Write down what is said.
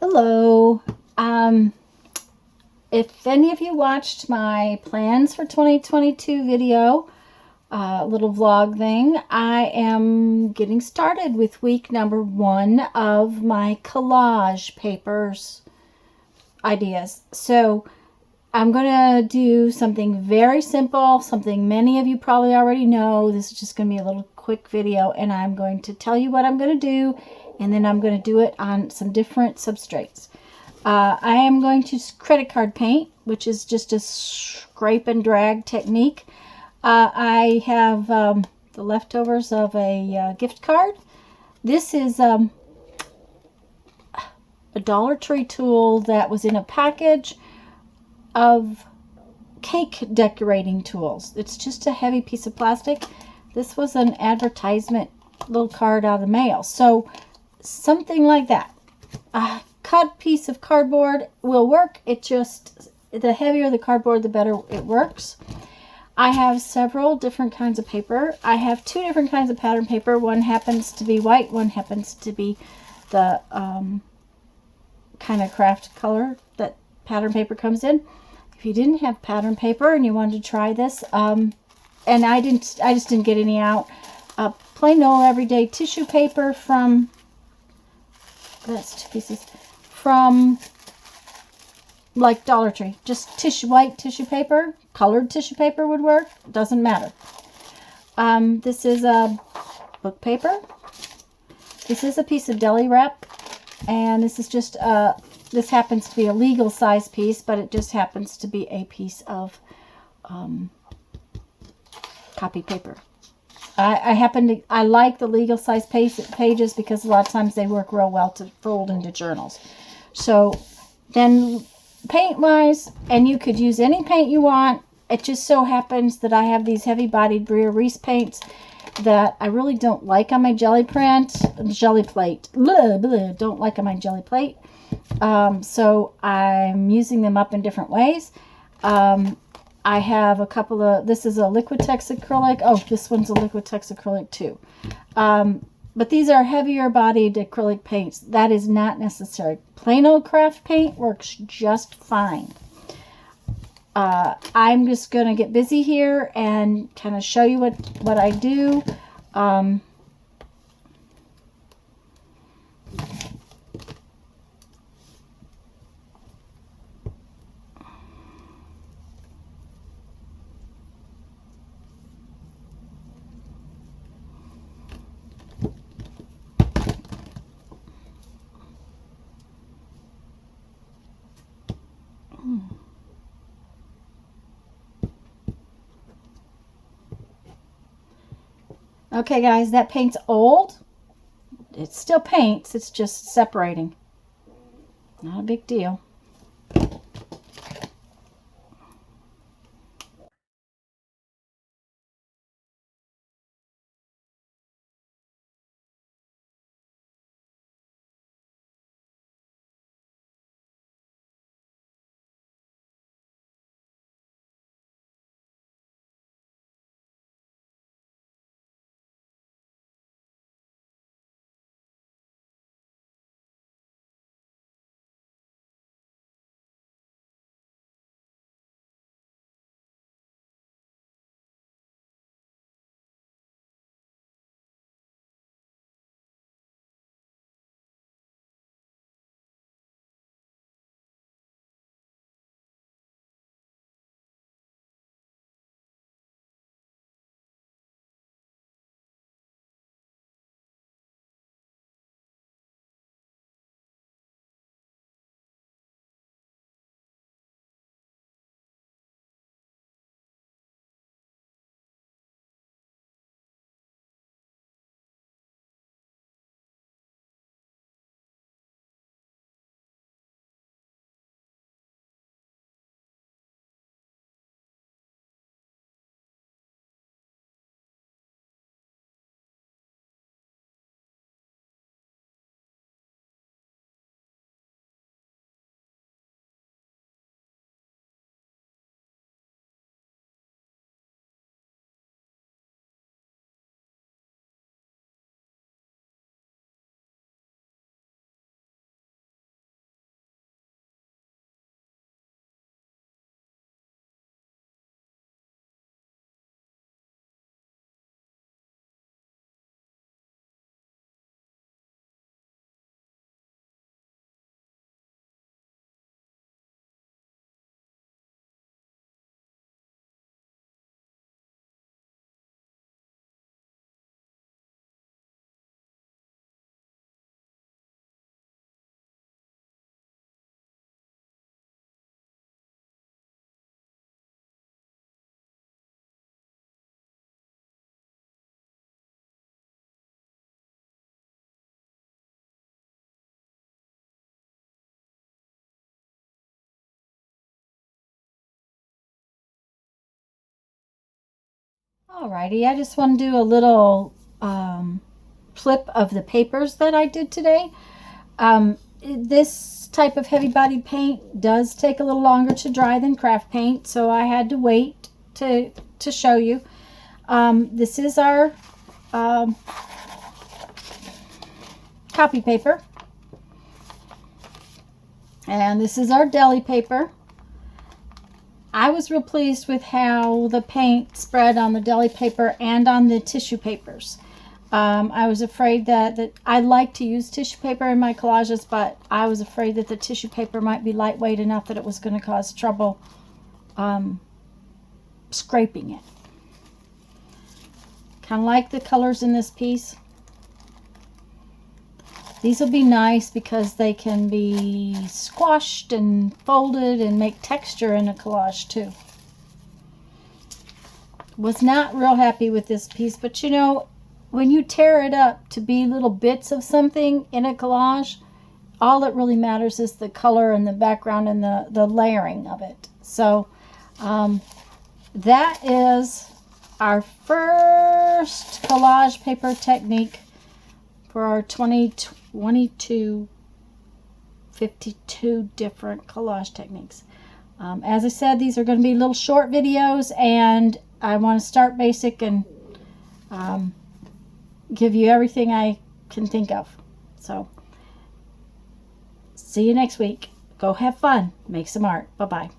Hello. Um, if any of you watched my plans for 2022 video, little vlog thing, I am getting started with week number 1 of my collage papers ideas. So I'm going to do something very simple, something many of you probably already know. This is just going to be a little quick video, and I'm going to tell you what I'm going to do, and then I'm going to do it on some different substrates. I am going to use credit card paint, which is just a scrape and drag technique. I have the leftovers of a gift card. This is a Dollar Tree tool that was in a package of cake decorating tools. It's just a heavy piece of plastic. This was an advertisement little card out of the mail. So something like that. A cut piece of cardboard will work. It just, the heavier the cardboard, the better it works. I have several different kinds of paper. I have 2 different kinds of pattern paper. One happens to be white. One happens to be the kind of craft color that pattern paper comes in. If you didn't have pattern paper and you wanted to try this, and I just didn't get any out. Plain old everyday tissue paper from, that's 2 pieces, from like Dollar Tree. Just tissue, white tissue paper, colored tissue paper would work. Doesn't matter. This is a book paper. This is a piece of deli wrap, and this is just this happens to be a legal size piece, but it just happens to be a piece of copy paper. I like the legal size pages because a lot of times they work real well to fold into journals. So then paint wise, and you could use any paint you want. It just so happens that I have these heavy bodied Brea Reese paints that I really don't like on my jelly plate. Blah, blah, don't like on my jelly plate. So I'm using them up in different ways. I have a couple of, this is a Liquitex acrylic. Oh, this one's a Liquitex acrylic too. But these are heavier bodied acrylic paints. That is not necessary. Plain old craft paint works just fine. I'm just going to get busy here and kind of show you what I do. Okay, guys, that paint's old. It still paints. It's just separating. Not a big deal. Alrighty, I just want to do a little flip of the papers that I did today. This type of heavy body paint does take a little longer to dry than craft paint, so I had to wait to show you. This is our copy paper, and this is our deli paper. I was real pleased with how the paint spread on the deli paper and on the tissue papers. I was afraid that I like to use tissue paper in my collages, but I was afraid that the tissue paper might be lightweight enough that it was going to cause trouble scraping it. Kind of like the colors in this piece. These will be nice because they can be squashed and folded and make texture in a collage too. Was not real happy with this piece, but you know, when you tear it up to be little bits of something in a collage, all that really matters is the color and the background and the layering of it. So that is our first collage paper technique for our 52 different collage techniques. As I said, these are going to be little short videos, and I want to start basic and give you everything I can think of. So, see you next week. Go have fun. Make some art. Bye-bye.